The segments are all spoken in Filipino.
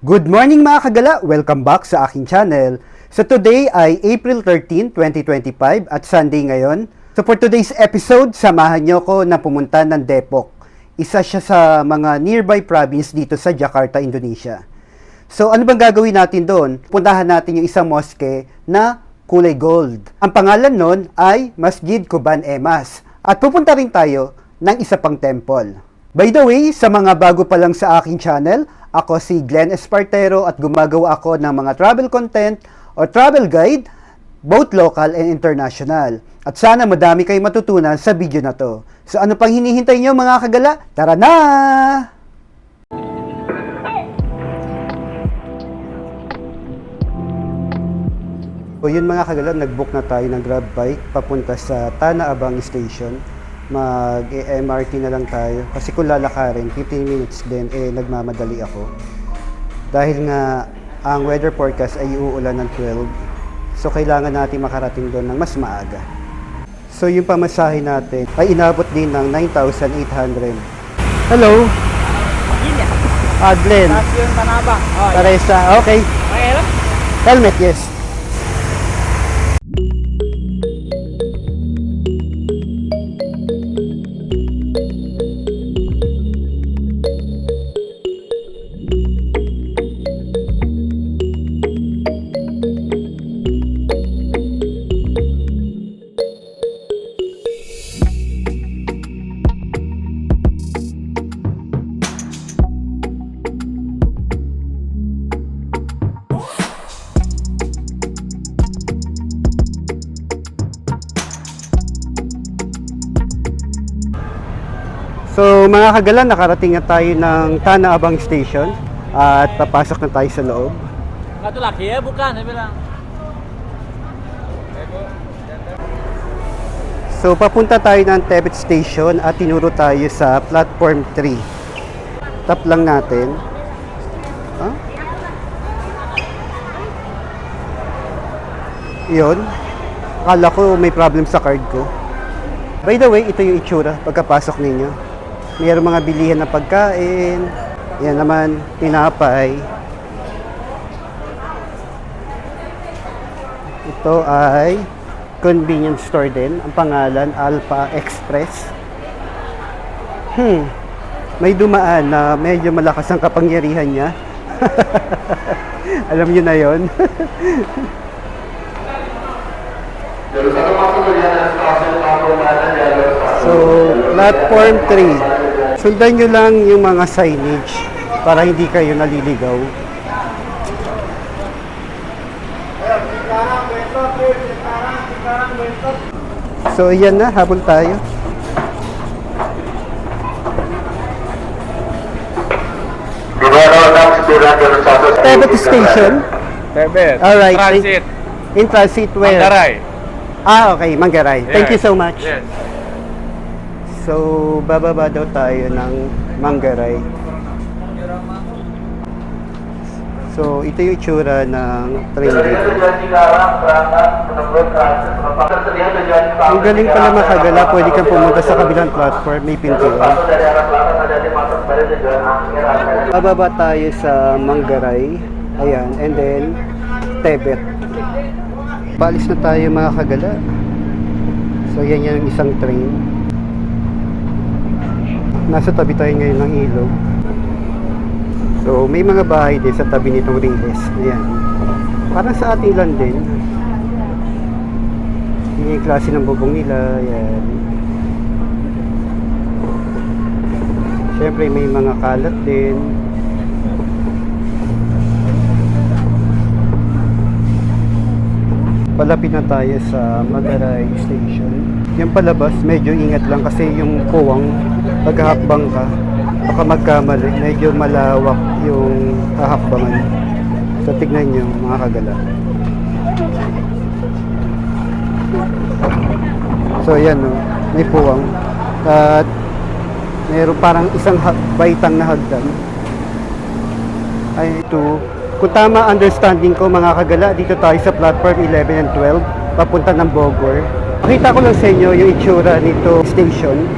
Good morning mga kagala! Welcome back sa aking channel. So today ay April 13, 2025 at Sunday ngayon. So for today's episode, samahan nyo ko na pumunta ng Depok. Isa siya sa mga nearby province dito sa Jakarta, Indonesia. So ano bang gagawin natin doon? Puntahan natin yung isang mosque na kulay gold. Ang pangalan nun ay Masjid Kuban Emas. At pupunta rin tayo ng isa pang temple. By the way, sa mga bago pa lang sa aking channel, ako si Glenn Espartero at gumagawa ako ng mga travel content o travel guide, both local and international. At sana madami kayong matutunan sa video na to. So ano pang hinihintay nyo mga kagala? Tara na! So yun mga kagala, nag-book na tayo ng grab bike papunta sa Tanah Abang Station. Mag-MRT na lang tayo kasi kung lalakarin 15 minutes din nagmamadali ako dahil nga ang weather forecast ay uulan ng 12, so kailangan natin makarating doon ng mas maaga. So yung pamasahe natin ay inabot din ng 9,800. Hello Glenn, Teresa. Okay, helmet, yes. So mga kagala, nakarating na tayo ng Tanah Abang Station at papasok na tayo sa loob. Satu lagi ya, bukan, saya bilang. So papunta tayo ng Tebet Station at tinuro tayo sa platform 3. Tap lang natin. Yun. Akala ko may problem sa card ko. By the way, ito yung itsura pagkapasok ninyo. Mayroong mga bilihan na pagkain. Yan naman, tinapay. Ito ay convenience store din. Ang pangalan, Alpha Express. May dumaan na medyo malakas ang kapangyarihan niya. Alam niyo na yon. So, platform 3. Sundan nyo lang yung mga signage para hindi kayo naliligaw. So, yan na. Habol tayo. Tebet Station. Tebet. Alright. Transit. In transit where? Manggarai. Okay. Manggarai. Thank you so much. Yes. So, bababa daw tayo ng Manggarai. So, ito yung itsura ng train dito. Ang galing pala makagala, pwede kang pumunta sa kabilang platform, may pintuan. Bababa tayo sa Manggarai. Ayan, and then Tebet. Balis na tayo mga kagala. So, yan yung isang train. Nasa tabi tayo ngayon ng ilog. So, may mga bahay din sa tabi nitong Riles. Ayan. Parang sa ating lang din. Yung klase ng bubong nila. Ayan. Siyempre, may mga kalat din. Palapit na tayo sa Manggarai Station. Yung palabas, medyo ingat lang kasi yung kuwang paghahakbang ka, baka magkamali, medyo malawak yung hahakbangan. So tignan nyo mga kagala. So ayan o, may puwang at mayroon parang isang baitang na hagdan. Ay ito, kung tama understanding ko mga kagala, dito tayo sa platform 11 and 12 papunta ng Bogor. Pakita ko lang sa inyo yung itsura nito station.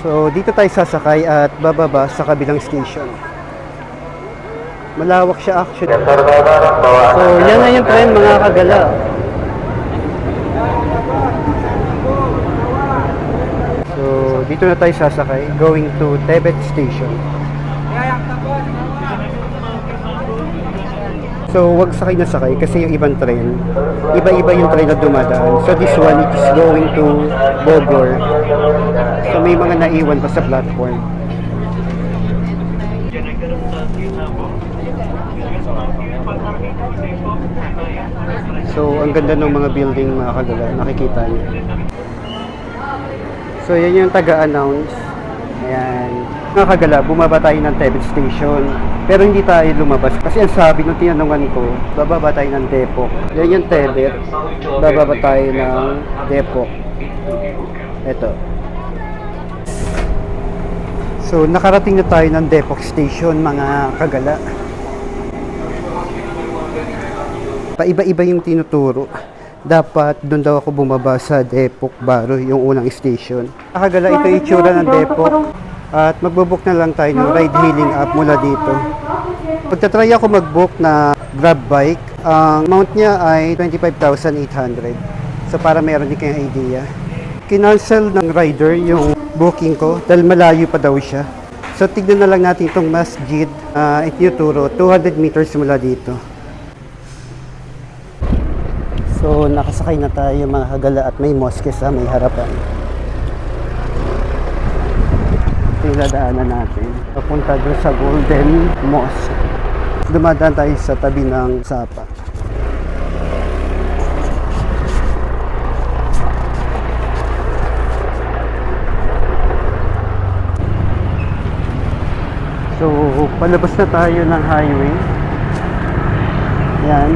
So dito tayo sasakay at bababa sa kabilang station. Malawak siya actually. So, yan na yung tren mga kagala. So, dito na tayo sasakay, going to Tebet Station. So, wag sakay na sakay kasi yung ibang tren, iba-iba yung tren na dumadaan. So, this one is going to Bogor. So, may mga naiwan pa sa platform. So, ang ganda ng mga building mga kagala, nakikita niyo. So, yan yung taga-announce. Ayan. Mga kagala, bumaba tayo ng Tebet Station. Pero hindi tayo lumabas. Kasi ang sabi nung tinanungan ko, bababa tayo ng Depok. Yan yung Tebet. Bababa tayo ng Depok. Ito. So, nakarating na tayo ng Depok Station, mga kagala. Paiba-iba yung tinuturo. Dapat doon daw ako bumaba sa Depok Baro, yung unang station. Nakagala, ito yung itsura ng Depok. At magbubook na lang tayo ng ride-hailing app mula dito. Pagtatry ako mag-book na grab bike, ang amount niya ay 25,800. So para meron din kayong idea. Kinancel ng rider yung booking ko dahil malayo pa daw siya. So tignan na lang natin itong masjid na itinuturo, 200 meters mula dito. So nakasakay na tayo mga kagala at may mosque sa may harapan. Ito yung dadaanan natin. Papunta doon sa Golden Mosque. Dumadaan tayo sa tabi ng Sapa. So, palabas na tayo ng highway. Yan.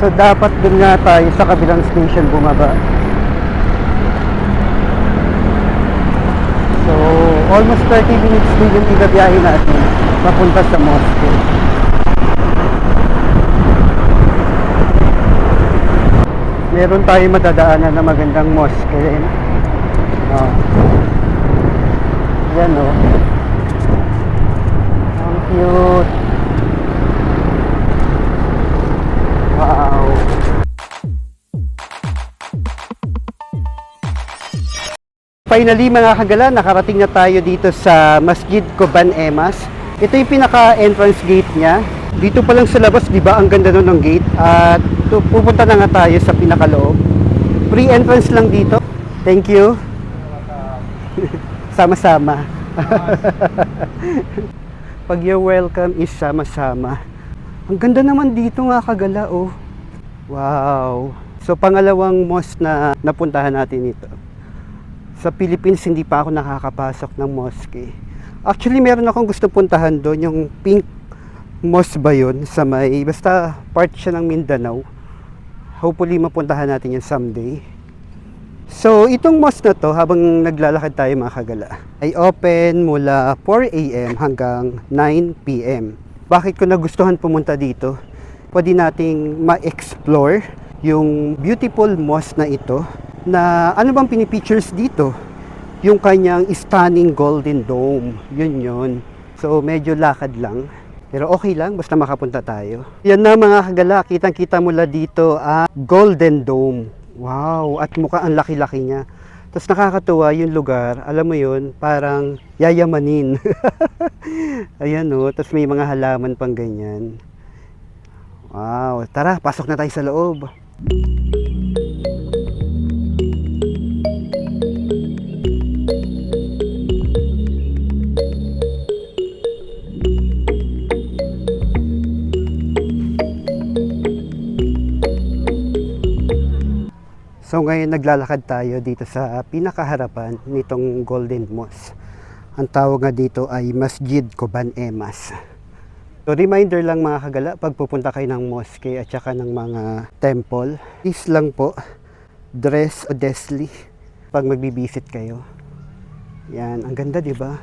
So, dapat dun nga tayo sa kabilang station bumaba. So, almost 30 minutes din yung igabiyahe natin papunta sa mosque. Meron tayo madadaanan na magandang mosque rin. Yan o. Ang cute. Wow. Finally mga kagala, nakarating na tayo dito sa Masjid Kuban Emas. Ito yung pinaka-entrance gate niya. Dito pa lang sa labas, di ba, ang ganda nun ng gate. At pupunta na nga tayo sa pinakaloob. Free entrance lang dito. Thank you. Sama-sama. Pag you're welcome is sama-sama. Ang ganda naman dito nga kagala, oh. Wow. So pangalawang mosque na napuntahan natin ito. Sa Philippines, hindi pa ako nakakapasok ng mosque. Actually, meron akong gusto puntahan doon, yung Pink Mosque ba yun? Sa may, basta part siya ng Mindanao. Hopefully, mapuntahan natin yan someday. So, itong mosque na to, habang naglalakad tayo mga kagala, ay open mula 4 AM hanggang 9 PM. Bakit ko nagustuhan pumunta dito? Pwede nating ma-explore yung beautiful mosque na ito, na ano bang pinipictures dito? Yung kanyang stunning golden dome. Yun. So medyo lakad lang. Pero okay lang, basta makapunta tayo. Yan na mga kagala, kitang-kita mula dito ang Golden Dome. Wow, at mukha ang laki-laki niya. Tapos nakakatuwa yung lugar, alam mo yun, parang yayamanin. Ayan o, tapos may mga halaman pang ganyan. Wow, tara, pasok na tayo sa loob. So ngayon naglalakad tayo dito sa pinakaharapan nitong Golden Mosque. Ang tawag nga dito ay Masjid Kuban Emas. So reminder lang mga kagala, pag pupunta kayo ng mosque at saka ng mga temple, please lang po, dress modestly pag magbibisit kayo. Yan, ang ganda, di ba?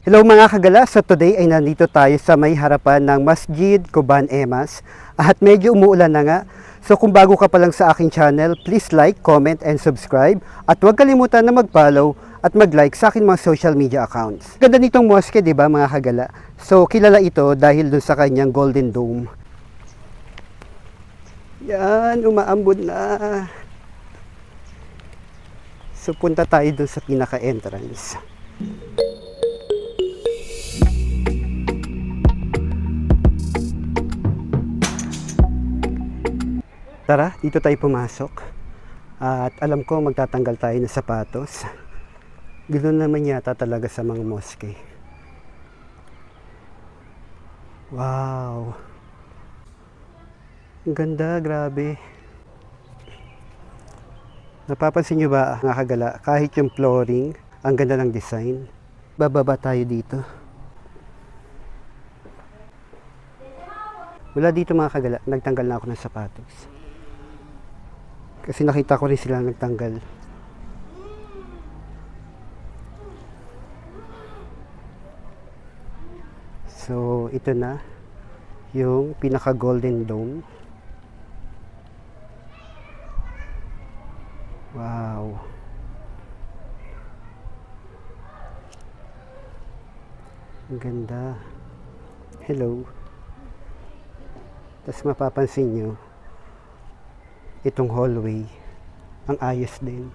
Hello mga kagala, so today ay nandito tayo sa may harapan ng Masjid Kuban Emas at medyo umuulan na nga. So kung bago ka pa lang sa aking channel, please like, comment, and subscribe. At huwag kalimutan na mag-follow at mag-like sa aking mga social media accounts. Ganda nitong mosque, di ba mga kagala? So kilala ito dahil dun sa kanyang golden dome. Yan, umaambon na. So punta tayo dun sa pinaka-entrance. Tara, dito tayo pumasok. At alam ko magtatanggal tayo ng sapatos. Ganoon naman yata talaga sa mga mosque. Wow. Ang ganda, grabe. Napapansin nyo ba, mga kagala, kahit yung flooring, ang ganda ng design. Bababa tayo dito. Wala dito mga kagala, nagtanggal na ako ng sapatos. Kasi nakita ko rin sila nagtanggal. So, ito na yung pinaka golden dome. Wow. Ang ganda. Hello. Tapos mapapansin nyo, itong hallway, ang ayos din.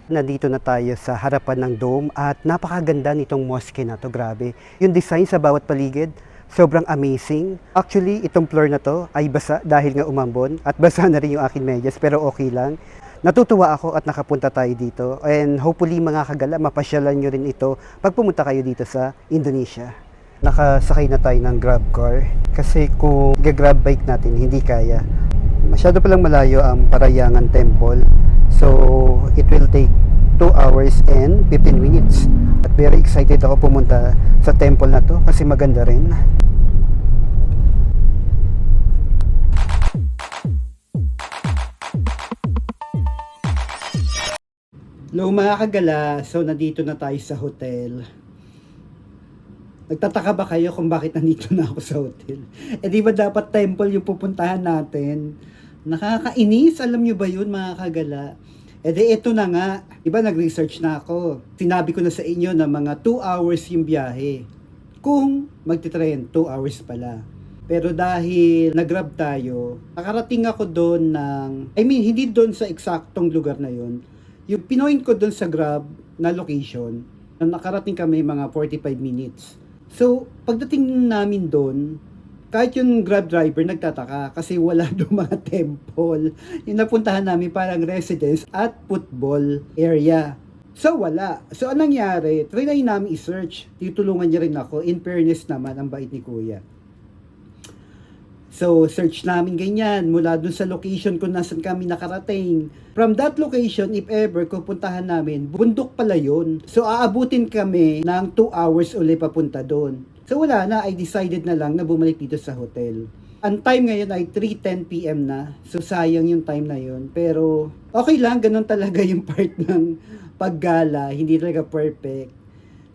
Nandito na tayo sa harapan ng dome at napakaganda nitong mosque na to, grabe. Yung design sa bawat paligid, sobrang amazing. Actually, itong floor na to ay basa dahil nga umambon at basa na rin yung akin medyas pero okay lang. Natutuwa ako at nakapunta tayo dito and hopefully mga kagala, mapasyalan nyo rin ito pag pumunta kayo dito sa Indonesia. Nakasakay na tayo ng grab car kasi kung grab bike natin hindi kaya. Masyado palang malayo ang Parayangan Temple. So, it will take 2 hours and 15 minutes. At very excited ako pumunta sa temple na to kasi maganda rin. Hello mga kagala, so nandito na tayo sa hotel. Nagtataka ba kayo kung bakit nandito na ako sa hotel? Eh di ba dapat temple yung pupuntahan natin? Nakakainis, alam nyo ba yun mga kagala? E di ito na nga, diba nag-research na ako. Sinabi ko na sa inyo na mga 2 hours yung biyahe. Kung magti-train, 2 hours pala. Pero dahil nag-grab tayo, nakarating ako doon ng, hindi doon sa eksaktong lugar na yun. Yung pinoint ko doon sa grab na location, na nakarating kami mga 45 minutes. So, pagdating namin doon, kahit yung grab driver nagtataka kasi wala doon mga temple. Yung napuntahan namin parang residence at football area. So wala. So anong nangyari? Try namin i-search. Tutulungan niya rin ako. In fairness naman, ang bait ni Kuya. So search namin ganyan mula doon sa location kung nasan kami nakarating. From that location, if ever pupuntahan namin, bundok pala yun. So aabutin kami ng 2 hours uli papunta doon. So wala na, I decided na lang na bumalik dito sa hotel. Ang time ngayon ay 3:10 PM na. So sayang yung time na yun. Pero okay lang, ganun talaga yung part ng paggala. Hindi talaga perfect.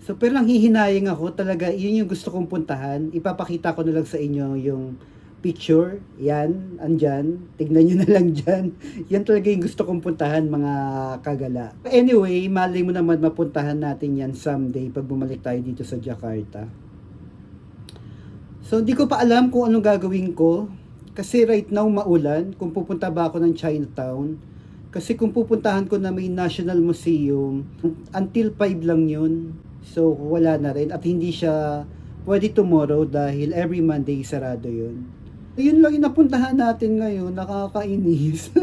So pero nanghihinayang ako talaga, yun yung gusto kong puntahan. Ipapakita ko na lang sa inyo yung picture. Yan, andyan. Tignan nyo na lang dyan. Yan talaga yung gusto kong puntahan mga kagala. Anyway, malay mo naman mapuntahan natin yan someday pag bumalik tayo dito sa Jakarta. So, hindi ko pa alam kung anong gagawin ko. Kasi right now, maulan. Kung pupunta ba ako ng Chinatown. Kasi kung pupuntahan ko na may National Museum, until 5 lang yun. So, wala na rin. At hindi siya pwede tomorrow dahil every Monday sarado yun. Yun lang yung napuntahan natin ngayon. Nakakainis.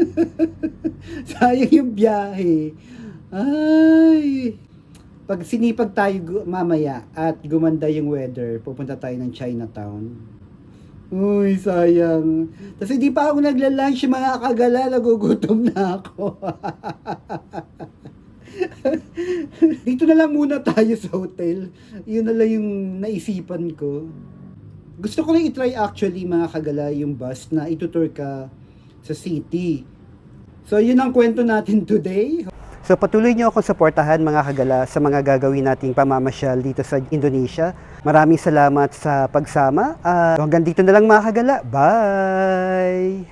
Sayang yung biyahe. Ay... Pag sinipag tayo mamaya at gumanda yung weather, pupunta tayo ng Chinatown. Uy, sayang. Tapos hindi pa ako nagla-lunch mga kagala, nagugutom na ako. Dito na lang muna tayo sa hotel. Yun na lang yung naisipan ko. Gusto ko lang i-try actually mga kagala yung bus na itutur ka sa city. So yun ang kwento natin today. So patuloy niyo akong suportahan mga kagala sa mga gagawin nating pamamasyal dito sa Indonesia. Maraming salamat sa pagsama. Hanggang dito na lang mga kagala. Bye!